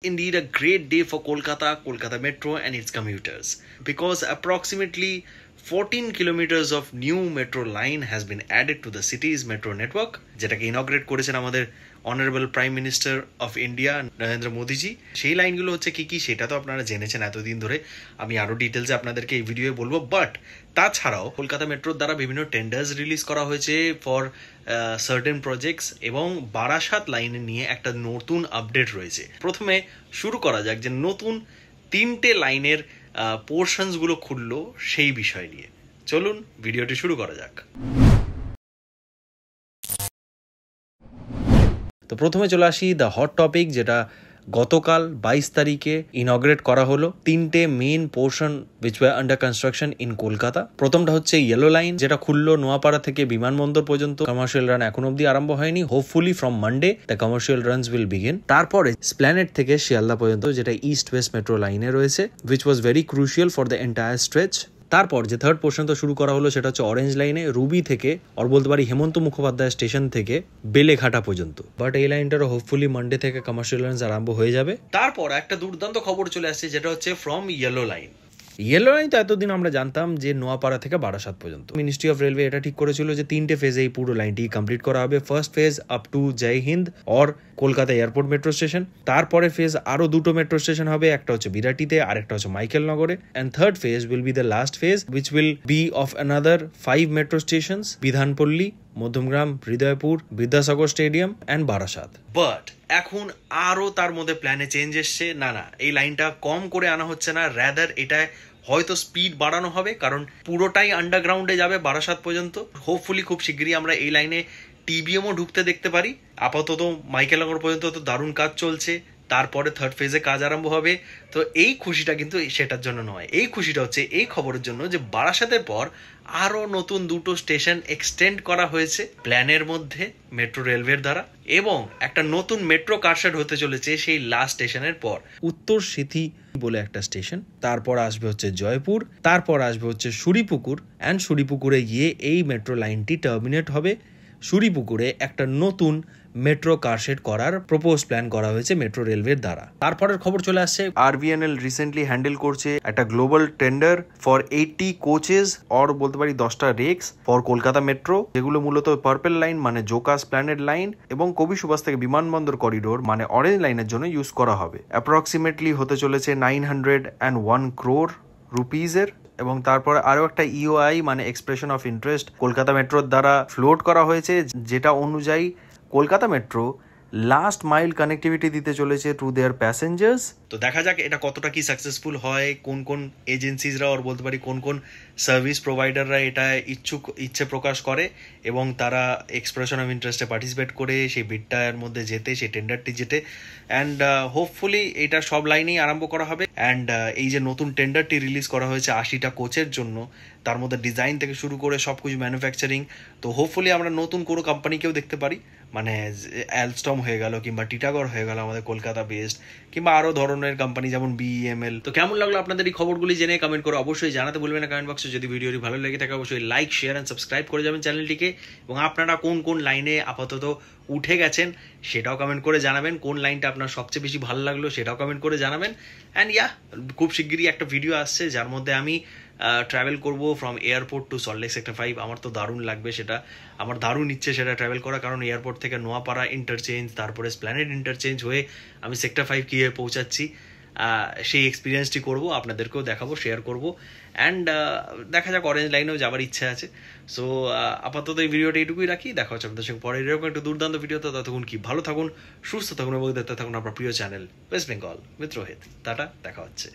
Indeed, a great day for Kolkata Metro and its commuters, because approximately 14 kilometers of new metro line has been added to the city's metro network, যেটাকে ইনগ্রেট করেছেন আমাদের honourable prime minister of India Narendra Modi ji. সেই লাইনগুলো হচ্ছে কি কি সেটা তো আপনারা জেনেছেন এতদিন ধরে, আমি আরও ডিটেলসে আপনাদেরকে এই ভিডিওয়ে বলবো। বাট তাছাড়াও কলকাতা মেট্রোর দ্বারা বিভিন্ন টেন্ডার্স রিলিজ করা হয়েছে ফর সার্টেন প্রজেক্টস, এবং বারাসাত লাইনে নিয়ে একটা নতুন আপডেট রয়েছে। প্রথমে শুরু করা যাক যে নতুন 3টে লাইনের পোর্শনসগুলো খুললো সেই বিষয় নিয়ে। চলুন ভিডিওটি শুরু করা যাক। তো প্রথমে চলে আসি দ্য হট টপিক, যেটা গতকাল 22 তারিখে ইনগ্রেট করা হলো। 3টে main portion which war under construction in Kolkata. প্রথমটা হচ্ছে ইয়েলো লাইন, যেটা খুললো নোয়াপাড়া থেকে বিমানবন্দর পর্যন্ত। কমার্শিয়াল রান এখন অব্দি আরম্ভ হয়নি। Hopefully from Monday the commercial runs will begin. তারপরে স্প্ল্যানেড থেকে শিয়ালদা পর্যন্ত, যেটা ইস্ট ওয়েস্ট মেট্রো লাইনে রয়েছে, which was very crucial for the entire stretch. তারপর যে থার্ড পোর্শন তো শুরু করা হলো সেটা হচ্ছে অরেঞ্জ লাইনে, রুবি থেকে আর বলতে পারি হেমন্ত মুখোপাধ্যায় স্টেশন থেকে বেলেঘাটা পর্যন্ত। বাট এই লাইনটারও হোপফুলি মানডে থেকে কমার্শিয়াল লাইন আরম্ভ হয়ে যাবে। তারপর একটা দুর্দান্ত খবর চলে আসছে, যেটা হচ্ছে from yellow line. Yellow line তো এতদিন আমরা জানতাম যে নোয়াপাড়া থেকে বারাসাত পর্যন্ত। মিনিস্ট্রি অফ রেলওয়ে এটা ঠিক করেছিল যে 3টে ফেজে এই পুরো লাইনটি কমপ্লিট করা হবে। First phase up to Jai Hind or Kolkata airport metro station. তারপরে ফেজ আরো 2টো মেট্রো স্টেশন হবে, একটা হচ্ছে বিরাটিতে আর একটা হচ্ছে মাইকেল নগরে। And third phase will be the last phase which will be of another 5 metro stations, Bidhanpalli, Madhyamgram, Hridaypur, Vidyasagar stadium and Barasat. But এখন আরো তার মধ্যে প্ল্যানে চেঞ্জ এসছে। না, এই লাইনটা কম করে আনা হচ্ছে না, রাদার এটা হয়তো স্পিড বাড়ানো হবে, কারণ পুরোটাই আন্ডারগ্রাউন্ডে যাবে বারাসাত পর্যন্ত। হোপফুলি খুব শীঘ্রই আমরা এই লাইনে টিবিএমও ঢুকতে দেখতে পারি। আপাতত মাইকেলনগর পর্যন্ত তো দারুণ কাজ চলছে, তারপরে থার্ড ফেজে কাজ আরম্ভ হবে। তো এই খুশিটা কিন্তু সেটার জন্য নয়, এই খুশিটা হচ্ছে এই খবরের জন্য যে বারাসাতের পর আরো নতুন 2টো স্টেশন এক্সটেন্ড করা হয়েছে প্ল্যানের মধ্যে মেট্রো রেলওয়ের দ্বারা, এবং একটা নতুন মেট্রো কারশেড হতে চলেছে সেই লাস্ট স্টেশনের পর। উত্তর সিথি বলে একটা স্টেশন, তারপর আসবে হচ্ছে জয়পুর, তারপর আসবে হচ্ছে সুরিপুকুর, অ্যান্ড সুরিপুকুরে গিয়ে এই মেট্রো লাইনটি টার্মিনেট হবে। সুরিপুকুরে একটা নতুন মেট্রো কারশেড করার প্রপোজ প্ল্যান করা হয়েছে মেট্রো রেলওয়ের দ্বারা। তারপরের খবর চলে আসছে, আরভিএনএল রিসেন্টলি হ্যান্ডেল করছে একটা global tender for 80 coaches or বলতে পারি 10টা রেক্স ফর কলকাতা মেট্রো, যেগুলো মূলত পার্পল লাইন মানে জোকা স্প্ল্যানেড লাইন এবং কবি সুভাষ থেকে বিমানবন্দর করিডোর মানে অরেঞ্জ লাইনের জন্য ইউজ করা হবে। অ্যাপ্রক্সিমেটলি হতে চলেছে 901 crore রুপিজের। এবং তারপরে আরো একটা ইওআই মানে এক্সপ্রেশন অফ ইন্টারেস্ট কলকাতা মেট্রোর দ্বারা ফ্লোট করা হয়েছে, যেটা অনুযায়ী Kolkata metro last mile connectivity দিতে চলেছে টু দেয়ার প্যাসেঞ্জার্স। তো দেখা যাক এটা কতটা কি সাকসেসফুল হয়, কোন কোন এজেন্সিজরা আর বলতে পারি কোন কোন সার্ভিস প্রোভাইডাররা এটা ইচ্ছে প্রকাশ করে এবং তারা এক্সপ্রেশন অফ ইন্টারেস্টে পার্টিসিপেট করে সেই বিডটার মধ্যে যেতে, সেই টেন্ডারটি যেতে। অ্যান্ড হোপফুলি এটা সব লাইনেই আরম্ভ করা হবে। অ্যান্ড এই যে নতুন টেন্ডারটি রিলিজ করা হয়েছে 80টা কোচের জন্য, তার মধ্যে ডিজাইন থেকে শুরু করে সব কিছু ম্যানুফ্যাকচারিং। তো হোপফুলি আমরা নতুন কোনো কোম্পানিকেও দেখতে পারি, মানে অ্যালস্টম হয়ে গেল কিংবা টিটাগর হয়ে গেল আমাদের কলকাতা বেসড, কিংবা আরো ধরনের কোম্পানি যেমন বিএমএল। তো কেমন লাগলো আপনাদের এই খবরগুলি জেনে কমেন্ট করে অবশ্যই জানাতে ভুলবেন না কমেন্ট বক্সে। যদি ভিডিওটি ভালো লেগে থাকে অবশ্যই লাইক, শেয়ার এন্ড সাবস্ক্রাইব করে যাবেন চ্যানেলটিকে। এবং আপনারা কোন কোন লাইনে আপাতত উঠে গেছেন সেটাও কমেন্ট করে জানাবেন, কোন লাইনটা আপনার সবচেয়ে বেশি ভালো লাগলো সেটাও কমেন্ট করে জানাবেন। অ্যান্ড খুব শিগগিরই একটা ভিডিও আসছে যার মধ্যে আমি ট্রাভেল করব from airport to Salt Lake sector 5। আমার তো দারুণ লাগবে সেটা, আমার দারুণ ইচ্ছে সেটা ট্রাভেল করা, কারণ এয়ারপোর্ট থেকে নোয়াপাড়া ইন্টারচেঞ্জ, তারপরে স্প্ল্যানেড ইন্টারচেঞ্জ হয়ে আমি সেক্টর 5 কীভাবে পৌঁছাচ্ছি সেই এক্সপিরিয়েন্সটি করব, আপনাদেরকেও দেখাবো, শেয়ার করব। অ্যান্ড দেখা যাক, অরেঞ্জ লাইনেও যাবার ইচ্ছা আছে। সো আপাতত এই ভিডিওটা এইটুকুই রাখি, দেখা হচ্ছে আপনাদের সঙ্গে পরে এরকম একটা দুর্দান্ত ভিডিওতে। ততক্ষণ কি ভালো থাকুন, সুস্থ থাকুন এবং দেখতে থাকুন আপনার প্রিয় channel West Bengal with Rohit. Tata, দেখা হচ্ছে।